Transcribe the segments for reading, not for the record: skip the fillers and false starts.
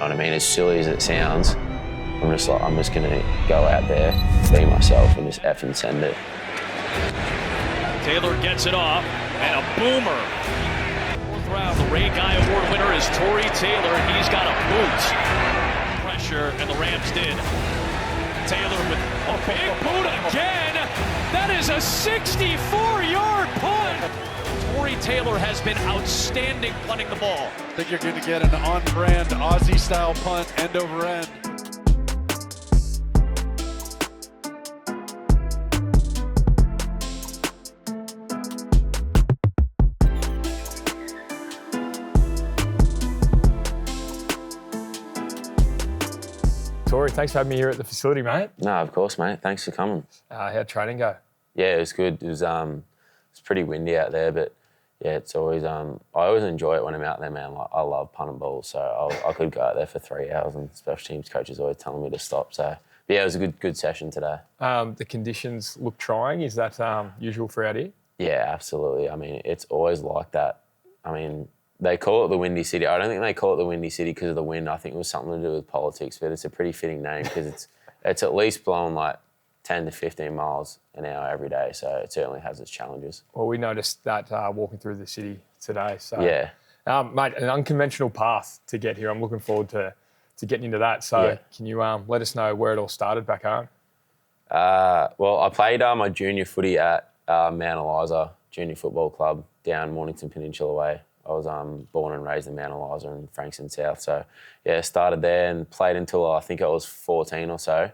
You know what I mean? As silly as it sounds, I'm just going to go out there, be myself, and just effing send it. Taylor gets it off, and a boomer. Fourth round, the Ray Guy Award winner is Tory Taylor. He's got a boot. Pressure, and the Rams did. Taylor with a big boot again. That is a 64-yard punt. Tory Taylor has been outstanding punting the ball. I think you're going to get an on-brand Aussie-style punt, end over end. Tory, thanks for having me here at the facility, mate. No, of course, mate. Thanks for coming. How'd training go? Yeah, it was good. It was pretty windy out there, but yeah, it's always I always enjoy it when I'm out there, man. Like, I love punting balls, so I could go out there for 3 hours, and special teams coaches always telling me to stop. So but yeah, it was a good session today. The conditions look trying. Is that usual for out here? Yeah, absolutely. I mean, it's always like that. I mean, they call it the Windy City. I don't think they call it the Windy City because of the wind. I think it was something to do with politics, but it's a pretty fitting name because it's at least blowing like 10 to 15 miles an hour every day, so it certainly has its challenges. Well, we noticed that walking through the city today. So yeah. Mate, an unconventional path to get here. I'm looking forward to getting into that. So yeah. Can you let us know where it all started back home? Well, I played my junior footy at Mount Eliza Junior Football Club down Mornington Peninsula way. I was born and raised in Mount Eliza in Frankston South. So, yeah, started there and played until I think I was 14 or so.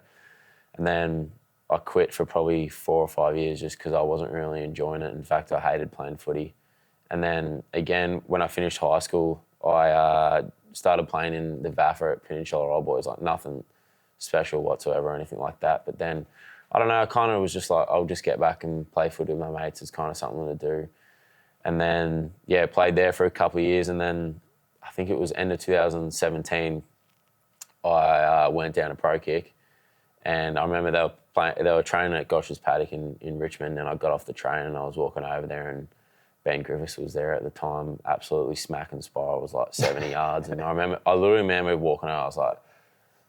And then I quit for probably 4 or 5 years just because I wasn't really enjoying it. In fact, I hated playing footy. And then, again, when I finished high school, I started playing in the VAFA at Peninsula Old Boys, like nothing special whatsoever or anything like that. But then, I don't know, I kind of was just like, I'll just get back and play footy with my mates. It's kind of something to do. And then, yeah, played there for a couple of years. And then I think it was end of 2017, I went down to Pro Kick. And I remember they were training at Gosh's Paddock in Richmond, and I got off the train and I was walking over there, and Ben Griffiths was there at the time, absolutely smacking Spiral. It was like 70 yards. And I literally remember walking out, I was like,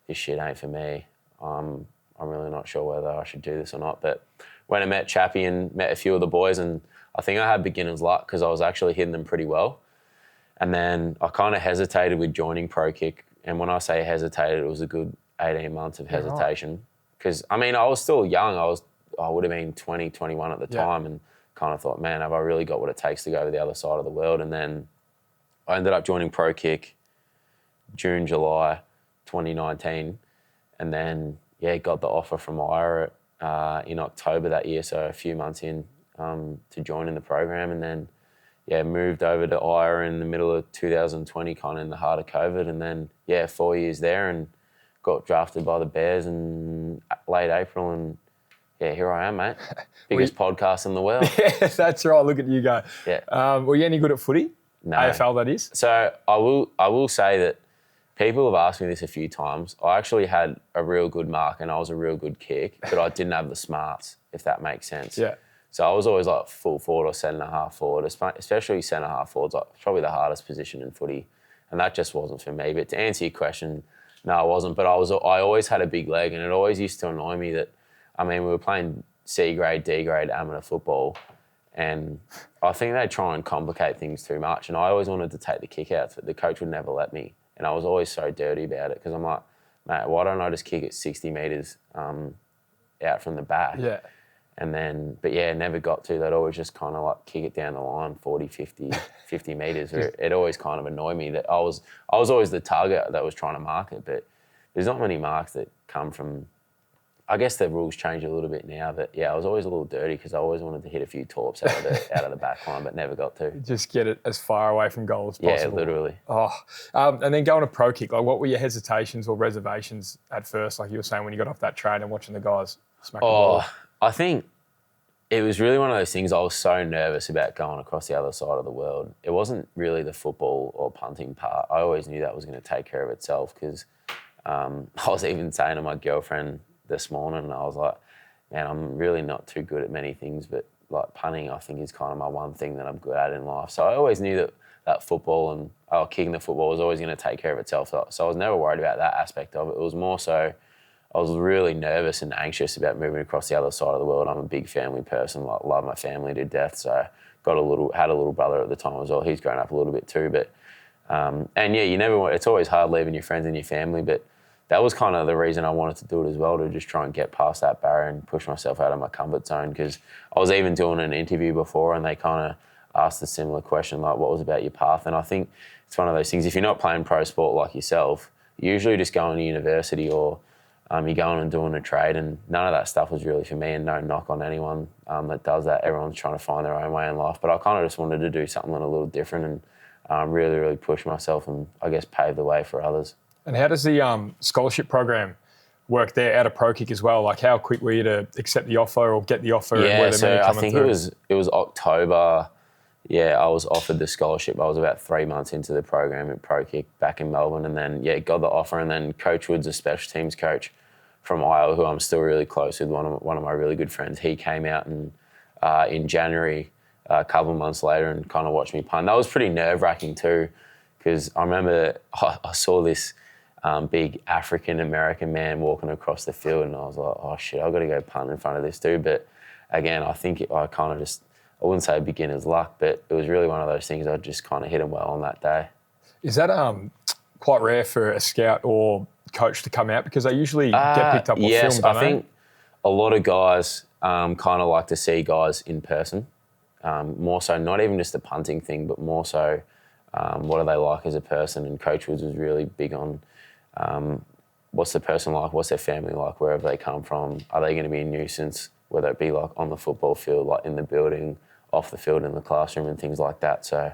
this shit ain't for me. I'm really not sure whether I should do this or not. But when I met Chappie and met a few of the boys, and I think I had beginner's luck because I was actually hitting them pretty well. And then I kind of hesitated with joining Pro Kick. And when I say hesitated, it was a good 18 months of hesitation. Because, I mean, I was still young. I would have been 20, 21 at the time, and kind of thought, man, have I really got what it takes to go to the other side of the world? And then I ended up joining Pro Kick June, July 2019. And then, yeah, got the offer from Ira in October that year, so a few months in to join in the program. And then, yeah, moved over to Ira in the middle of 2020, kind of in the heart of COVID. And then, yeah, 4 years there and got drafted by the Bears in late April. And, yeah, here I am, mate. Biggest podcast in the world. Yeah, that's right. Look at you go. Yeah. Were you any good at footy? No. AFL, that is? So I will say that people have asked me this a few times. I actually had a real good mark and I was a real good kick, but I didn't have the smarts, if that makes sense. Yeah. So I was always like full forward or centre-half forward, especially centre-half forwards, like probably the hardest position in footy. And that just wasn't for me. But to answer your question, no, I wasn't. But I always had a big leg, and it always used to annoy me that, I mean, we were playing C-grade, D-grade amateur football, and I think they try and complicate things too much. And I always wanted to take the kick-outs, but the coach would never let me. And I was always so dirty about it because I'm like, mate, why don't I just kick it 60 metres out from the back? Yeah. And then, but yeah, never got to. They'd always just kind of like kick it down the line, 40, 50 metres. It always kind of annoyed me that I was always the target that was trying to mark it. But there's not many marks that come from, I guess the rules change a little bit now. But yeah, I was always a little dirty because I always wanted to hit a few torps out of the back line, but never got to. Just get it as far away from goal as possible. Yeah, literally. And then going to Pro Kick, like what were your hesitations or reservations at first, like you were saying when you got off that train and watching the guys smack the ball? I think it was really one of those things. I was so nervous about going across the other side of the world. It wasn't really the football or punting part. I always knew that was going to take care of itself because I was even saying to my girlfriend this morning, and I was like, man, I'm really not too good at many things, but like punting, I think is kind of my one thing that I'm good at in life. So I always knew that football, and kicking the football was always going to take care of itself. So I was never worried about that aspect of it. It was more so I was really nervous and anxious about moving across the other side of the world. I'm a big family person, like love my family to death. So had a little brother at the time as well. He's grown up a little bit too, but and yeah, it's always hard leaving your friends and your family, but that was kind of the reason I wanted to do it as well, to just try and get past that barrier and push myself out of my comfort zone. Because I was even doing an interview before and they kind of asked a similar question, like, what was about your path? And I think it's one of those things, if you're not playing pro sport like yourself, you're usually just going to university or you're going and doing a trade, and none of that stuff was really for me, and no knock on anyone that does that. Everyone's trying to find their own way in life. But I kind of just wanted to do something a little different and really, really push myself and, I guess, pave the way for others. And how does the scholarship program work there out of Pro Kick as well? Like, how quick were you to accept the offer or get the offer? Yeah, and were there many I coming think through? it was October. Yeah, I was offered the scholarship. I was about 3 months into the program at Pro Kick back in Melbourne, and then got the offer. And then Coach Woods, a special teams coach from Iowa, who I'm still really close with, one of my really good friends, he came out and in January, a couple of months later, and kind of watched me punt. That was pretty nerve-wracking too, because I remember I saw this big African-American man walking across the field, and I was like, oh shit, I've got to go punt in front of this dude. But again, I think I kind of just, I wouldn't say beginner's luck, but it was really one of those things I just kind of hit him well on that day. Is that quite rare for a scout or coach to come out? Because they usually get picked up on film, Yes, don't I they? think a lot of guys kind of like to see guys in person. More so, not even just the punting thing, but more so what are they like as a person. And Coach Woods was really big on what's the person like, what's their family like, wherever they come from. Are they going to be a nuisance, whether it be like on the football field, like in the building, off the field in the classroom and things like that. So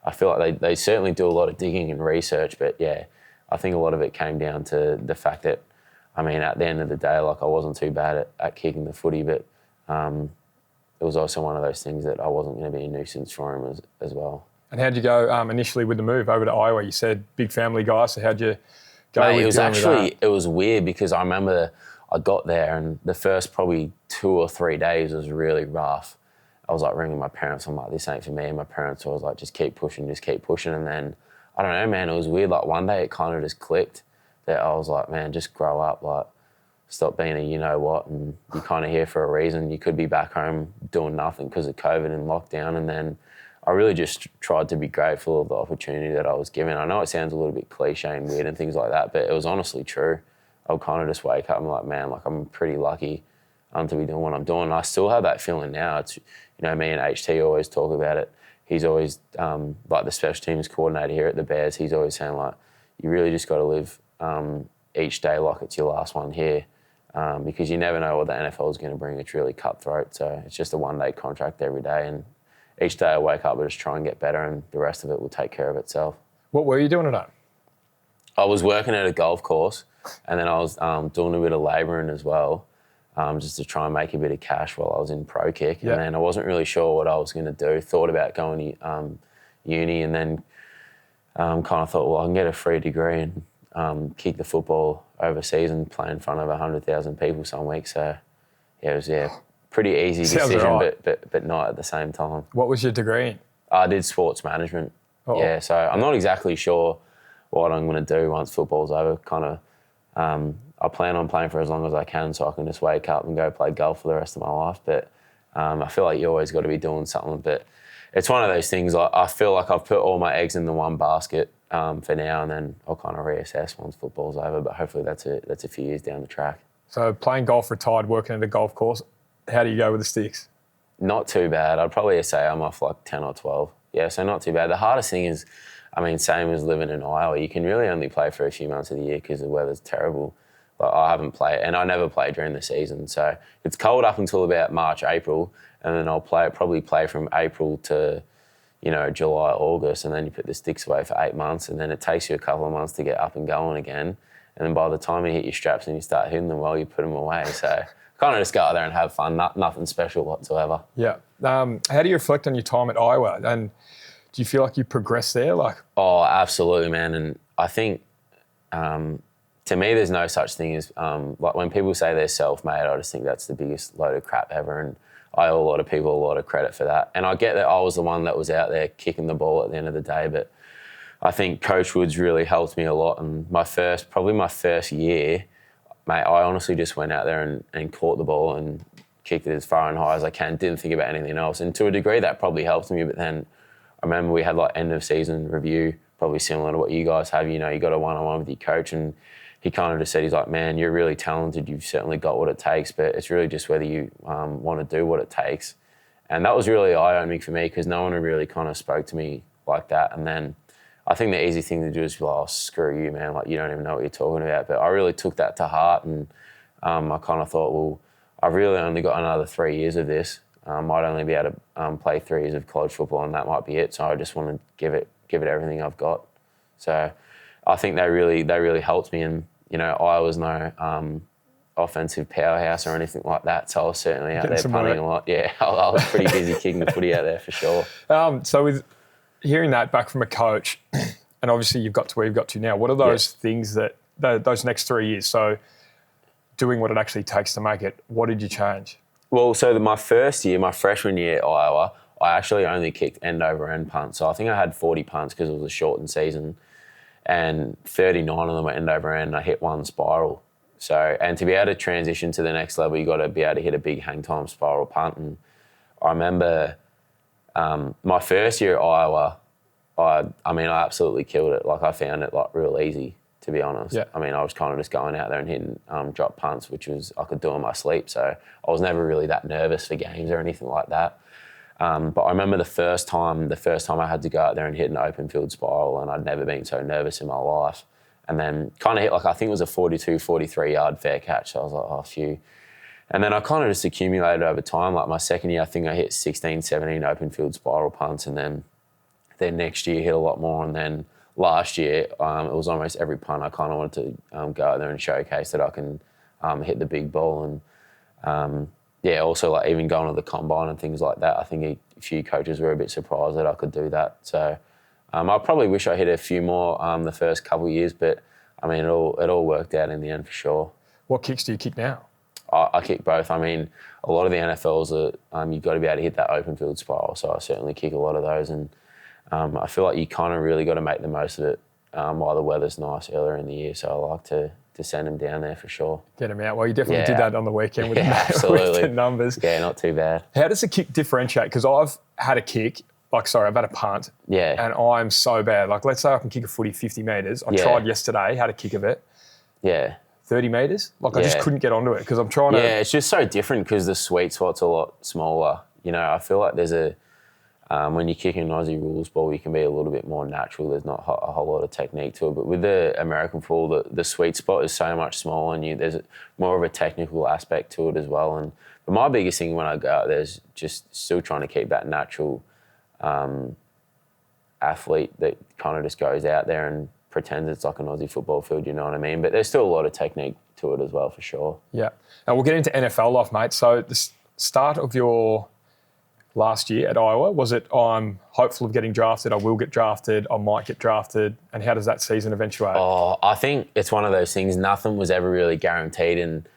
I feel like they certainly do a lot of digging and research, but yeah, I think a lot of it came down to the fact that, I mean, at the end of the day, like I wasn't too bad at kicking the footy, but it was also one of those things that I wasn't going to be a nuisance for him as well. And how'd you go initially with the move over to Iowa? You said big family guy, so how'd you go Mate, with dealing with that? it was weird because I remember I got there and the first probably 2 or 3 days was really rough. I was like ringing my parents, I'm like, this ain't for me. And my parents were like, just keep pushing. And then, I don't know, man, it was weird. Like one day it kind of just clicked that I was like, man, just grow up. Like, stop being a you-know-what, and you're kind of here for a reason. You could be back home doing nothing because of COVID and lockdown. And then I really just tried to be grateful of the opportunity that I was given. I know it sounds a little bit cliche and weird and things like that, but it was honestly true. I would kind of just wake up and be like, man, like I'm pretty lucky to be doing what I'm doing. And I still have that feeling now. It's, me and HT always talk about it. He's always, like the special teams coordinator here at the Bears, he's always saying like, you really just got to live each day like it's your last one here. Because you never know what the NFL is going to bring. It's really cutthroat. So it's just a one-day contract every day. And each day I wake up, I just try and get better, and the rest of it will take care of itself. What were you doing at home? I was working at a golf course, and then I was doing a bit of labouring as well, just to try and make a bit of cash while I was in Pro Kick. Yeah. And then I wasn't really sure what I was going to do. Thought about going to uni, and then kind of thought, well, I can get a free degree and kick the football overseas and play in front of 100,000 people some weeks. So yeah, it was pretty easy Sounds decision, right. but not at the same time. What was your degree in? I did sports management. Oh. Yeah, so I'm not exactly sure what I'm going to do once football's over. Kind of, I plan on playing for as long as I can, so I can just wake up and go play golf for the rest of my life. But I feel like you always got to be doing something. But it's one of those things. I feel like I've put all my eggs in the one basket for now, and then I'll kind of reassess once football's over. But hopefully that's a few years down the track. So playing golf, retired, working at a golf course. How do you go with the sticks? Not too bad. I'd probably say I'm off like 10 or 12. Yeah, so not too bad. The hardest thing is, same as living in Iowa, you can really only play for a few months of the year because the weather's terrible. But I haven't played, and I never play during the season. So it's cold up until about March, April, and then I'll probably play from April to, July, August, and then you put the sticks away for 8 months, and then it takes you a couple of months to get up and going again. And then by the time you hit your straps and you start hitting them well, you put them away. So kind of just go out there and have fun, nothing special whatsoever. Yeah. How do you reflect on your time at Iowa? And do you feel like you progressed there? Oh, absolutely, man. And I think, to me, there's no such thing as, like when people say they're self-made, I just think that's the biggest load of crap ever. And I owe a lot of people a lot of credit for that. And I get that I was the one that was out there kicking the ball at the end of the day, but I think Coach Woods really helped me a lot. And probably my first year, mate, I honestly just went out there and caught the ball and kicked it as far and high as I can. Didn't think about anything else. And to a degree, that probably helped me. But then I remember we had like end of season review, probably similar to what you guys have. You know, you got a one-on-one with your coach, and he kind of just said, he's like, man, you're really talented. You've certainly got what it takes, but it's really just whether you want to do what it takes. And that was really eye-opening for me because no one really kind of spoke to me like that. And then I think the easy thing to do is be like, oh, screw you, man. Like, you don't even know what you're talking about. But I really took that to heart, and I kind of thought, well, I've really only got another 3 years of this. I might only be able to play 3 years of college football, and that might be it. So I just want to give it everything I've got. So I think they really helped me. And, you know, I was no offensive powerhouse or anything like that. So I was certainly out there punting a lot. Yeah, I was pretty busy kicking the footy out there for sure. So with hearing that back from a coach, and obviously you've got to where you've got to now, what are those things that, those next 3 years, so doing what it actually takes to make it, what did you change? Well, so my first year, my freshman year at Iowa, I actually only kicked end-over-end punts. So I think I had 40 punts because it was a shortened season, and 39 of them were end-over-end. I hit one spiral. So, and to be able to transition to the next level, you got to be able to hit a big hang-time spiral punt. And I remember my first year at Iowa, I absolutely killed it. Like, I found it like real easy, to be honest. Yeah. I mean, I was kind of just going out there and hitting drop punts, which I could do in my sleep. So I was never really that nervous for games or anything like that. But I remember the first time I had to go out there and hit an open field spiral, and I'd never been so nervous in my life. And then kind of hit, like, I think it was a 42, 43 yard fair catch. So I was like, oh, phew. And then I kind of just accumulated over time. Like my second year, I think I hit 16, 17 open field spiral punts, and then next year hit a lot more. And then last year, it was almost every punt. I kind of wanted to go out there and showcase that I can hit the big ball. And also like even going to the combine and things like that, I think a few coaches were a bit surprised that I could do that. So I probably wish I hit a few more the first couple of years, but I mean, it all worked out in the end for sure. What kicks do you kick now? I kick both. I mean, a lot of the NFLs are you've got to be able to hit that open field spiral, so I certainly kick a lot of those. And I feel like you kind of really got to make the most of it while the weather's nice earlier in the year. So I like to send them down there for sure. Get them out. Well, you definitely did that on the weekend with, absolutely. With the numbers. Yeah, not too bad. How does a kick differentiate? Because I've had a kick, I've had a punt. Yeah. And I'm so bad. Like, let's say I can kick a footy 50 metres. I tried yesterday, had a kick of it. Yeah. 30 metres. Like, I just couldn't get onto it because I'm trying to... Yeah, it's just so different because the sweet spot's a lot smaller. You know, I feel like there's when you're kicking an Aussie rules ball, you can be a little bit more natural. There's not a whole lot of technique to it. But with the American football, the sweet spot is so much smaller, and there's more of a technical aspect to it as well. But my biggest thing when I go out there is just still trying to keep that natural athlete that kind of just goes out there and pretends it's like an Aussie football field, you know what I mean? But there's still a lot of technique to it as well, for sure. Yeah. Now, we'll get into NFL life, mate. So the start of your last year at Iowa, was it I'm hopeful of getting drafted, I will get drafted, I might get drafted, and how does that season eventuate? Oh, I think it's one of those things, nothing was ever really guaranteed, and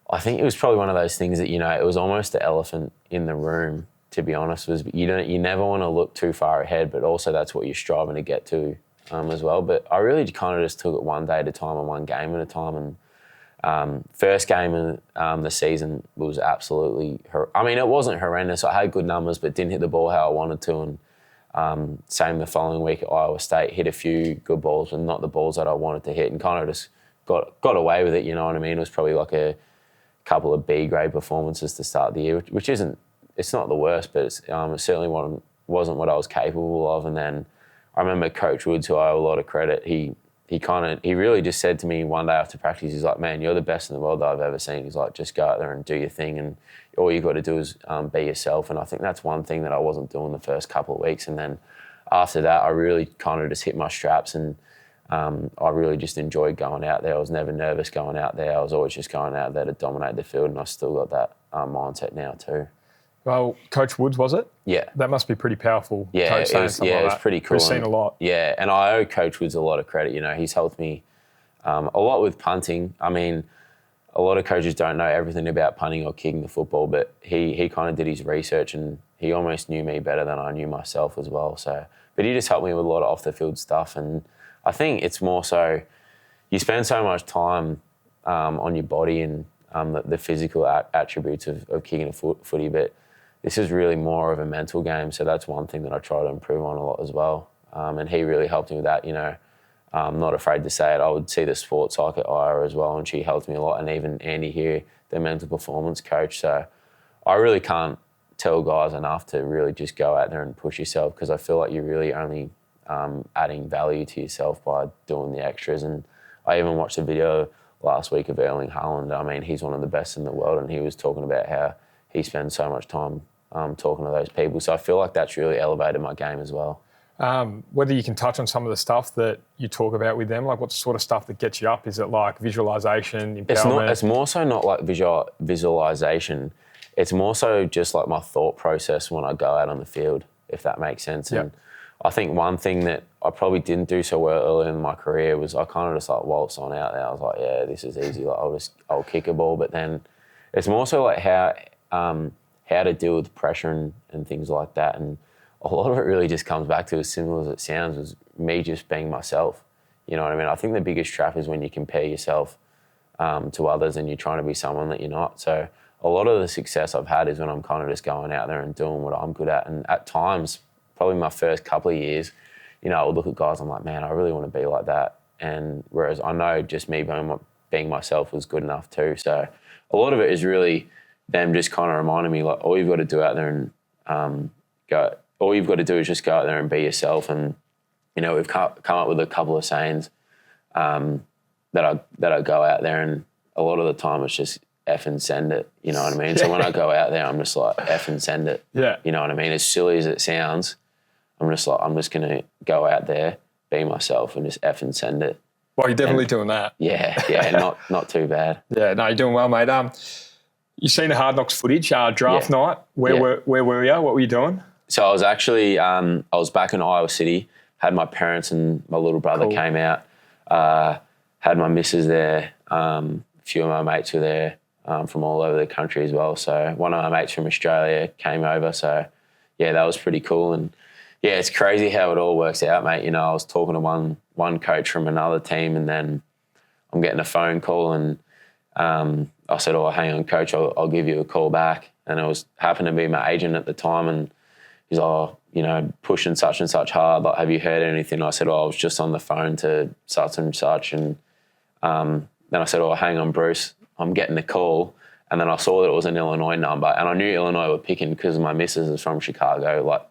I think it was probably one of those things that, you know, it was almost the elephant in the room, to be honest, was you never want to look too far ahead, but also that's what you're striving to get to as well. But I really kind of just took it one day at a time and one game at a time. And first game of the season was absolutely... it wasn't horrendous. I had good numbers, but didn't hit the ball how I wanted to. And same the following week at Iowa State, hit a few good balls, but not the balls that I wanted to hit, and kind of just got away with it, you know what I mean? It was probably like a couple of B-grade performances to start the year, which isn't... It's not the worst, but it certainly wasn't what I was capable of. And then I remember Coach Woods, who I owe a lot of credit, he really just said to me one day after practice, he's like, man, you're the best in the world that I've ever seen. He's like, just go out there and do your thing, and all you got to do is be yourself. And I think that's one thing that I wasn't doing the first couple of weeks. And then after that, I really kind of just hit my straps, and I really just enjoyed going out there. I was never nervous going out there. I was always just going out there to dominate the field, and I still got that mindset now too. Well, Coach Woods, was it? Yeah. That must be pretty powerful. Yeah, Coach saying something like it was that. pretty cool. We've seen a lot. Yeah, and I owe Coach Woods a lot of credit. You know, he's helped me a lot with punting. I mean, a lot of coaches don't know everything about punting or kicking the football, but he kind of did his research, and he almost knew me better than I knew myself as well. So But he just helped me with a lot of off-the-field stuff. And I think it's more so you spend so much time on your body and the physical attributes of kicking a footy, but this is really more of a mental game. So that's one thing that I try to improve on a lot as well. And he really helped me with that, I'm not afraid to say it. I would see the sports psych at IRA as well, and she helped me a lot. And even Andy here, the mental performance coach. So I really can't tell guys enough to really just go out there and push yourself, because I feel like you're really only adding value to yourself by doing the extras. And I even watched a video last week of Erling Haaland. I mean, he's one of the best in the world, and he was talking about how he spends so much time talking to those people. So I feel like that's really elevated my game as well. Whether you can touch on some of the stuff that you talk about with them, like what sort of stuff that gets you up? Is it like visualization, empowerment? It's more so not like visualization. It's more so just like my thought process when I go out on the field, if that makes sense. Yep. And I think one thing that I probably didn't do so well early in my career was I kind of just like waltzed on out there. I was like, yeah, this is easy. Like I'll kick a ball. But then it's more so like how to deal with pressure and things like that. And a lot of it really just comes back to, as simple as it sounds, was me just being myself. You know what I mean? I think the biggest trap is when you compare yourself to others and you're trying to be someone that you're not. So a lot of the success I've had is when I'm kind of just going out there and doing what I'm good at. And at times, probably my first couple of years, I would look at guys, I'm like, man, I really want to be like that. And whereas I know just me being myself was good enough too. So a lot of it is really them just kind of reminding me, like, all you've got to do out there and all you've got to do is just go out there and be yourself. And, we've come up with a couple of sayings that I go out there, and a lot of the time it's just F and send it, you know what I mean? Yeah. So when I go out there, I'm just like, F and send it. Yeah. You know what I mean? As silly as it sounds, I'm just going to go out there, be myself, and just F and send it. Well, you're definitely doing that. Yeah, not too bad. Yeah, no, you're doing well, mate. You've seen the Hard Knocks footage, draft night. Where were you? What were you doing? So I was actually, I was back in Iowa City, had my parents and my little brother came out, had my missus there, a few of my mates were there from all over the country as well. So one of my mates from Australia came over. So, yeah, that was pretty cool. And, yeah, it's crazy how it all works out, mate. I was talking to one coach from another team, and then I'm getting a phone call, and I said, oh, hang on, coach, I'll give you a call back. And it happened to be my agent at the time, and he's pushing such and such hard. Like, have you heard anything? I said, I was just on the phone to such and such. And then I said, hang on, Bruce, I'm getting a call. And then I saw that it was an Illinois number. And I knew Illinois were picking because my missus is from Chicago, like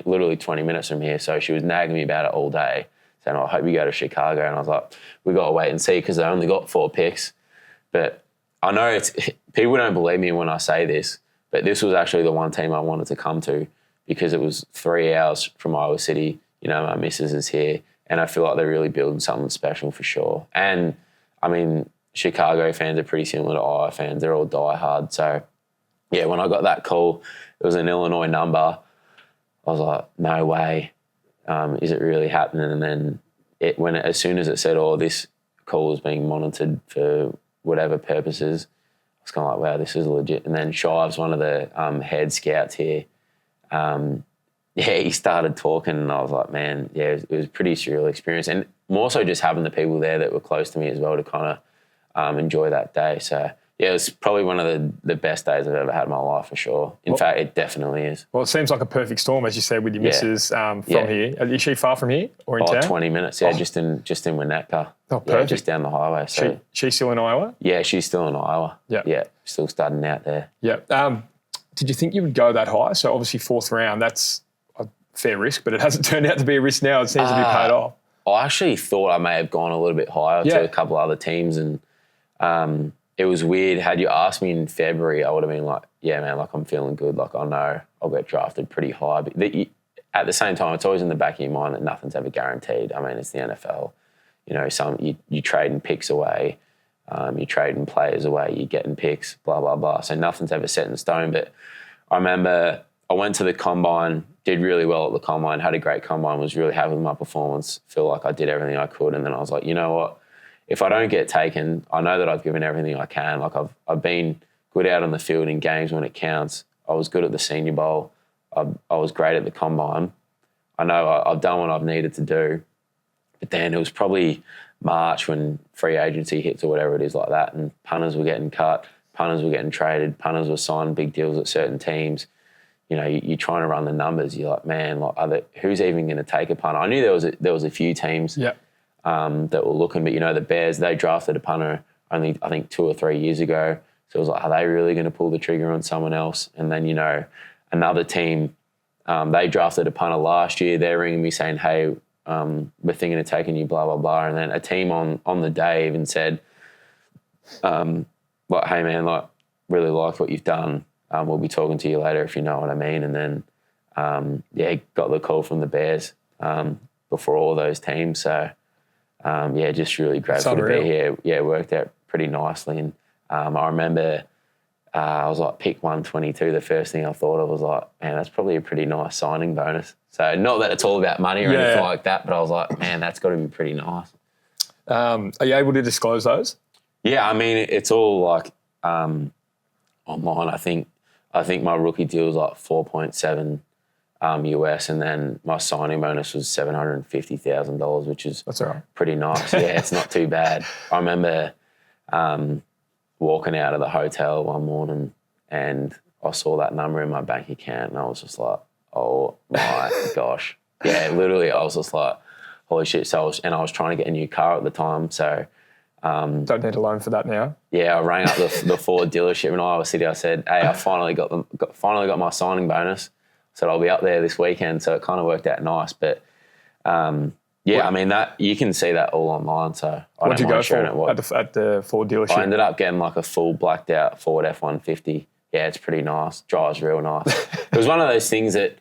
literally 20 minutes from here. So she was nagging me about it all day, saying, I hope you go to Chicago. And I was like, we got to wait and see, because they only got 4 picks. But I know people don't believe me when I say this, but this was actually the one team I wanted to come to, because it was 3 hours from Iowa City. My missus is here, and I feel like they're really building something special for sure. And, I mean, Chicago fans are pretty similar to Iowa fans. They're all diehard. So, yeah, when I got that call, it was an Illinois number. I was like, no way. Is it really happening? And then as soon as it said, this call is being monitored for whatever purposes, I was kind of like, wow, this is legit. And then Shive's one of the head scouts here. He started talking, and I was like, man, yeah, it was a pretty surreal experience. And more so just having the people there that were close to me as well to kind of enjoy that day. So, yeah, it was probably one of the best days I've ever had in my life for sure. In fact, it definitely is. Well, it seems like a perfect storm, as you said, with your missus from here. Is she far from here or in town? 20 minutes, just in Winnetka. Oh, perfect. Yeah, just down the highway. So she's still in Iowa? Yeah, she's still in Iowa. Yeah, still starting out there. Yeah. Did you think you would go that high? So obviously 4th round, that's a fair risk, but it hasn't turned out to be a risk now. It seems to be paid off. I actually thought I may have gone a little bit higher to a couple other teams, and it was weird. Had you asked me in February, I would have been like, yeah, man, like I'm feeling good. Like I know I'll get drafted pretty high. But at the same time, it's always in the back of your mind that nothing's ever guaranteed. I mean, it's the NFL. You trading picks away. You're trading players away, you're getting picks, blah, blah, blah. So nothing's ever set in stone. But I remember I went to the combine, did really well at the combine, had a great combine, was really happy with my performance, feel like I did everything I could. And then I was like, you know what? If I don't get taken, I know that I've given everything I can. Like I've been good out on the field in games when it counts. I was good at the Senior Bowl. I was great at the combine. I know I've done what I've needed to do. But then it was probably March when free agency hits or whatever it is like that, and punters were getting cut, punters were getting traded, punters were signing big deals at certain teams. You know, you're trying to run the numbers. You're like, man, like, who's even going to take a punter? I knew there was a few teams that were looking, but, you know, the Bears, they drafted a punter only, I think, 2 or 3 years ago. So it was like, are they really going to pull the trigger on someone else? And then, you know, another team, they drafted a punter last year. They're ringing me saying, hey, we're thinking of taking you, blah, blah, blah. And then a team on the day even said, like, hey, man, like, really like what you've done. We'll be talking to you later if you know what I mean. And then, got the call from the Bears before all those teams. So, just really grateful to be here. Yeah, it worked out pretty nicely. And I remember I was like pick 122. The first thing I thought of was like, man, that's probably a pretty nice signing bonus. So not that it's all about money or anything like that, but I was like, man, that's got to be pretty nice. Are you able to disclose those? Yeah, I mean, it's all like online. I think my rookie deal was like 4.7 US, and then my signing bonus was $750,000, which is pretty nice. Yeah, it's not too bad. I remember walking out of the hotel one morning and I saw that number in my bank account and I was just like, oh my gosh. Yeah, literally I was just like, holy shit. So I was trying to get a new car at the time. So don't need a loan for that now. Yeah, I rang up the Ford dealership in Iowa City. I said, hey, I finally got my signing bonus. I said, I'll be up there this weekend. So it kind of worked out nice. But I mean, that you can see that all online. So what did you go for at the Ford dealership? I ended up getting like a full blacked out Ford F-150. Yeah, it's pretty nice. Drives real nice. It was one of those things that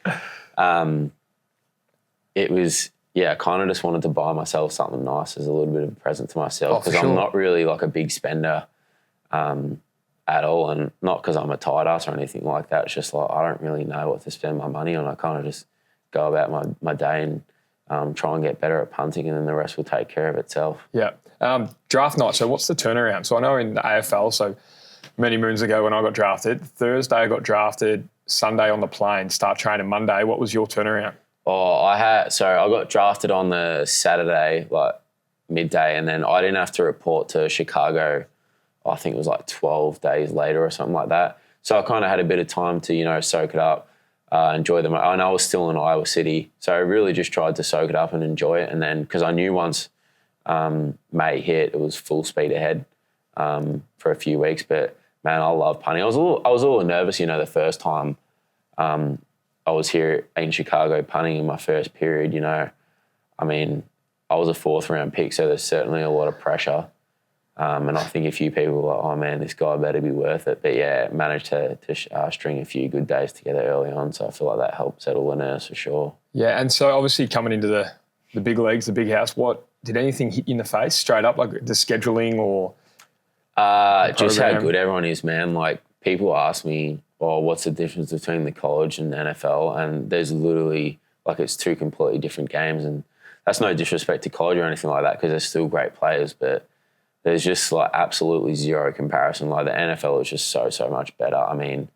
it was, I kind of just wanted to buy myself something nice as a little bit of a present to myself because I'm not really like a big spender at all, and not because I'm a tight ass or anything like that. It's just like I don't really know what to spend my money on. I kind of just go about my day and try and get better at punting, and then the rest will take care of itself. Yeah. Draft night, so what's the turnaround? So I know in the AFL, so many moons ago when I got drafted, Thursday I got drafted, Sunday on the plane, start training Monday. What was your turnaround? Oh, I got drafted on the Saturday, like midday, and then I didn't have to report to Chicago. I think it was like 12 days later or something like that. So I kind of had a bit of time to, you know, soak it up, enjoy them. I know I was still in Iowa City, so I really just tried to soak it up and enjoy it. And then, because I knew once May hit, it was full speed ahead for a few weeks. But man, I love punting. I was a little nervous, you know, the first time I was here in Chicago punting in my first period. You know, I mean, I was a 4th round pick, so there's certainly a lot of pressure. And I think a few people were like, oh man, this guy better be worth it. But yeah, managed to string a few good days together early on. So I feel like that helped settle the nerves for sure. Yeah, and so obviously coming into the big leagues, the big house, did anything hit you in the face straight up, like the scheduling or just how good everyone is, man. Like people ask me, oh, what's the difference between the college and the NFL? And there's literally, like, it's 2 completely different games. And that's no disrespect to college or anything like that, because they're still great players, but there's just like absolutely zero comparison. Like the NFL is just so much better. I mean,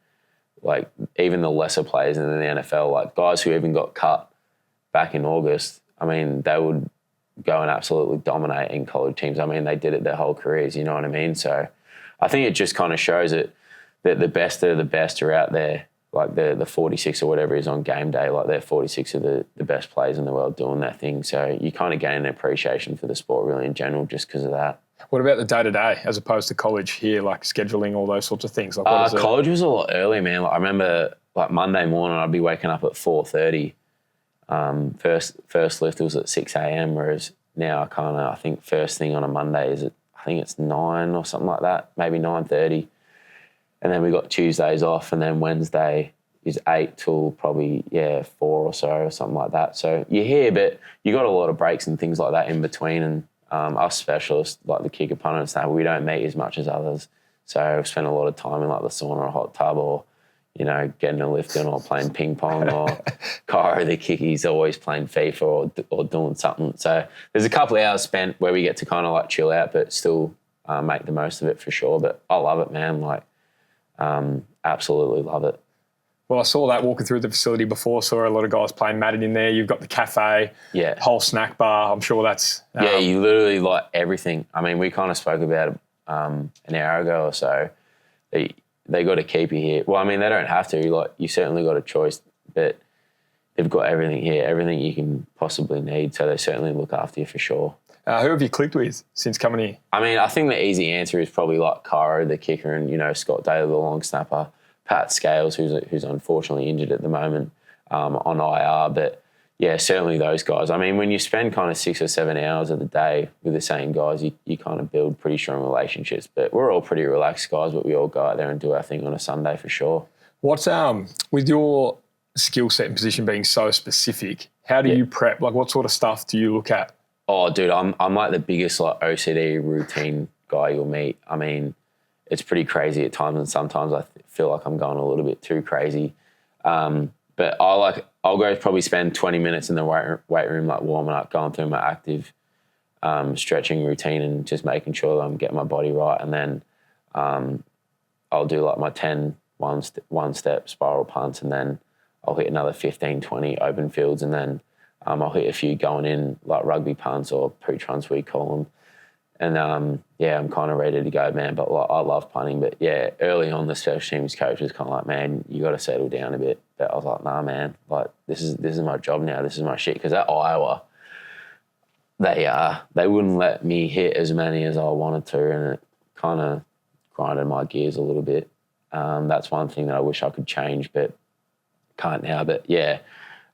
like even the lesser players in the NFL, like guys who even got cut back in August, I mean, they would go and absolutely dominate in college teams. I mean, they did it their whole careers, you know what I mean? So I think it just kind of shows that the best of the best are out there. Like the 46 or whatever is on game day, like they're 46 of the best players in the world doing their thing. So you kind of gain an appreciation for the sport really in general just because of that. What about the day-to-day as opposed to college here, like scheduling, all those sorts of things? Like college was a lot earlier, man. Like, I remember like Monday morning I'd be waking up at 4:30. First lift was at 6 a.m, whereas now I think first thing on a Monday is I think it's 9 or something like that, maybe 9:30. And then we got Tuesdays off, and then Wednesday is 8 till probably, 4 or so or something like that. So you're here, but you got a lot of breaks and things like that in between. And us specialists, like the kicker, punter and stuff, we don't meet as much as others. So we spend a lot of time in like the sauna or hot tub, or, you know, getting a lift in, or playing ping pong, or Cairo, the kicky's always playing FIFA or doing something. So there's a couple of hours spent where we get to kind of like chill out, but still make the most of it for sure. But I love it, man. Like, absolutely love it. Well, I saw that walking through the facility before. Saw a lot of guys playing Madden in there. You've got the cafe, whole snack bar. I'm sure that's you literally like everything. I mean, we kind of spoke about it an hour ago or so. They got to keep you here. Well, I mean, they don't have to. Like, you certainly got a choice, but they've got everything here, everything you can possibly need. So they certainly look after you for sure. Who have you clicked with since coming here? I mean, I think the easy answer is probably like Cairo, the kicker, and, Scott Taylor, the long snapper, Pat Scales, who's unfortunately injured at the moment on IR. But, yeah, certainly those guys. I mean, when you spend kind of 6 or 7 hours of the day with the same guys, you kind of build pretty strong relationships. But we're all pretty relaxed guys, but we all go out there and do our thing on a Sunday for sure. What's with your skill set and position being so specific, how do you prep? Like, what sort of stuff do you look at? Oh, dude, I'm like the biggest like OCD routine guy you'll meet. I mean, it's pretty crazy at times, and sometimes I feel like I'm going a little bit too crazy. But I'll go probably spend 20 minutes in the weight room, like warming up, going through my active stretching routine and just making sure that I'm getting my body right. And then I'll do like my 10 one-step spiral punts, and then I'll hit another 15, 20 open fields, and then I'll hit a few going in like rugby punts or pooch-runs we call them. And, I'm kind of ready to go, man. But like, I love punting. But, yeah, early on the special teams coach was kind of like, man, you got to settle down a bit. But I was like, nah, man, like this is my job now. This is my shit. Because at Iowa, they wouldn't let me hit as many as I wanted to, and it kind of grinded my gears a little bit. That's one thing that I wish I could change, but can't now. But, yeah,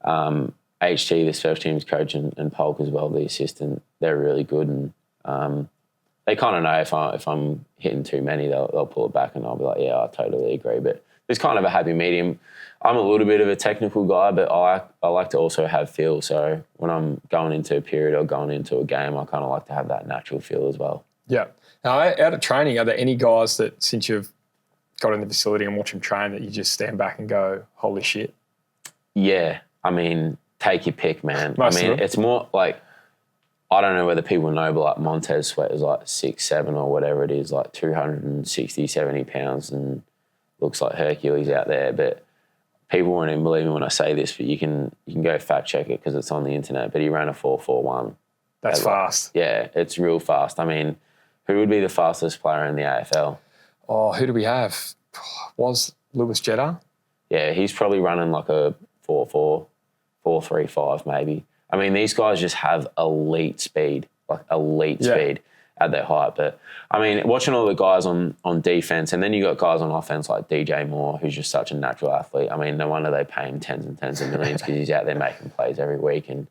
HT, the special teams coach, and Polk as well, the assistant, they're really good. And they kind of know if I'm hitting too many, they'll pull it back, and I'll be like, yeah, I totally agree. But there's kind of a happy medium. I'm a little bit of a technical guy, but I like to also have feel. So when I'm going into a period or going into a game, I kind of like to have that natural feel as well. Yeah. Now, out of training, are there any guys that since you've got in the facility and watch them train that you just stand back and go, holy shit? Yeah. I mean, take your pick, man. Most I mean, it's more like, I don't know whether people know, but like Montez Sweat is like 6'7" or whatever it is, like 260, 70 pounds, and looks like Hercules out there. But people won't even believe me when I say this, but you can go fact check it because it's on the internet. But he ran a 4.41. That's fast. Yeah, it's real fast. I mean, who would be the fastest player in the AFL? Oh, who do we have? Was Lewis Jetta? Yeah, he's probably running like a 4.4, 4.35 maybe. I mean, these guys just have elite speed, speed at their height. But, I mean, watching all the guys on defence, and then you got guys on offence like DJ Moore, who's just such a natural athlete. I mean, no wonder they pay him tens and tens of millions because he's out there making plays every week. And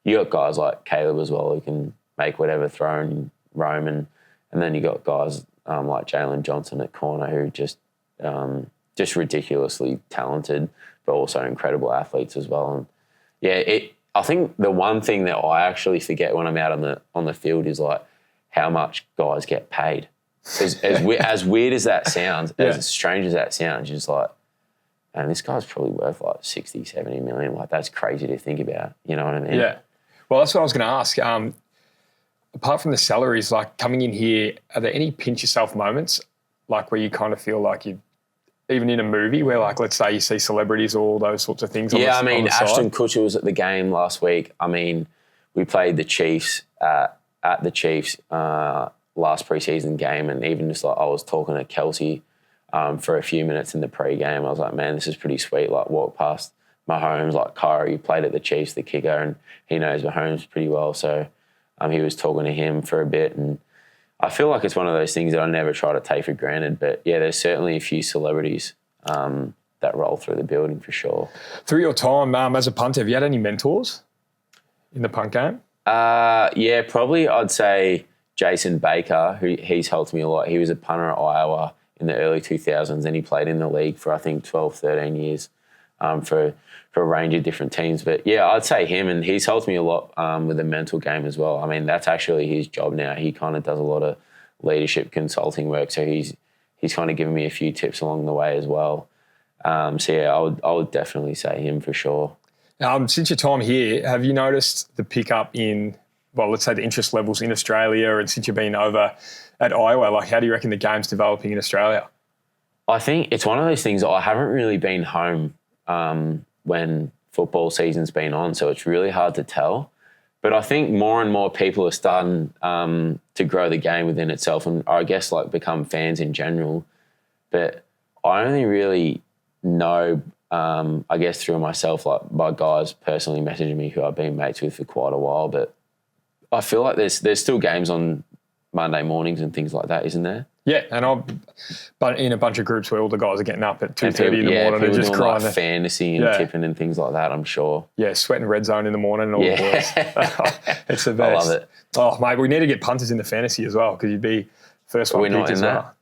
you got guys like Caleb as well who can make whatever throw and roam. And then you got guys like Jalen Johnson at corner who just ridiculously talented, but also incredible athletes as well. And, yeah, I think the one thing that I actually forget when I'm out on the field is like how much guys get paid. As weird as that sounds, as strange as that sounds, you're just like, man, this guy's probably worth like 60, 70 million. Like, that's crazy to think about. You know what I mean? Yeah. Well, that's what I was going to ask. Apart from the salaries, like coming in here, are there any pinch yourself moments, like where you kind of feel like you, even in a movie where, like, let's say you see celebrities or all those sorts of things? Yeah, I mean, Ashton Kutcher was at the game last week. I mean, we played the Chiefs at the Chiefs last preseason game, and even just like I was talking to Kelsey for a few minutes in the pre-game. I was like, man, this is pretty sweet. Like, walk past Mahomes, like Kyrie played at the Chiefs, the kicker, and he knows Mahomes pretty well. So he was talking to him for a bit, and I feel like it's one of those things that I never try to take for granted. But, yeah, there's certainly a few celebrities that roll through the building for sure. Through your time as a punter, have you had any mentors in the punt game? Yeah, probably I'd say Jason Baker, he's helped me a lot. He was a punter at Iowa in the early 2000s, and he played in the league for, I think, 12, 13 years for a range of different teams. But, yeah, I'd say him, and he's helped me a lot with the mental game as well. I mean, that's actually his job now. He kind of does a lot of leadership consulting work, so he's kind of given me a few tips along the way as well. So, yeah, I would definitely say him for sure. Since your time here, have you noticed the pickup in, well, let's say the interest levels in Australia, and since you've been over at Iowa, like how do you reckon the game's developing in Australia? I think it's one of those things. I haven't really been home when football season's been on, so it's really hard to tell. But I think more and more people are starting to grow the game within itself, and I guess like become fans in general. But I only really know, I guess through myself, like by guys personally messaging me who I've been mates with for quite a while. But I feel like there's still games on Monday mornings and things like that, isn't there? Yeah, and I'm in a bunch of groups where all the guys are getting up at 2:30 in the morning and just doing crying. Like fantasy and tipping and things like that, I'm sure. Yeah, sweating red zone in the morning and all the boys. It's the best. I love it. Oh, mate, we need to get punters into fantasy as well because you'd be first one picked as well.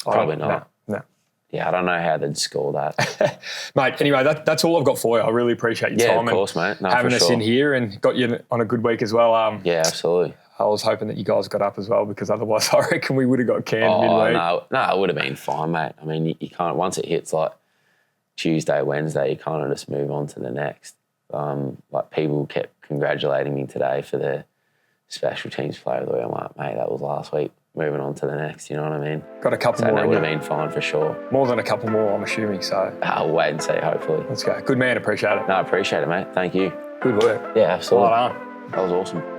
Probably not. No. Yeah, I don't know how they'd score that. Mate, anyway, that's all I've got for you. I really appreciate your time. Yeah, of course, mate. No, having us in here and got you on a good week as well. Yeah, absolutely. I was hoping that you guys got up as well because otherwise I reckon we would have got canned midweek. No, it would have been fine, mate. I mean, you can't, once it hits like Tuesday, Wednesday, you kind of just move on to the next. Like people kept congratulating me today for the special teams player of the week. I'm like, mate, that was last week. Moving on to the next, you know what I mean? Got a couple more. That would have been fine for sure. More than a couple more, I'm assuming, so. I'll wait and see, hopefully. Let's go. Good man, appreciate it. No, I appreciate it, mate. Thank you. Good work. Yeah, absolutely. Well done. That was awesome.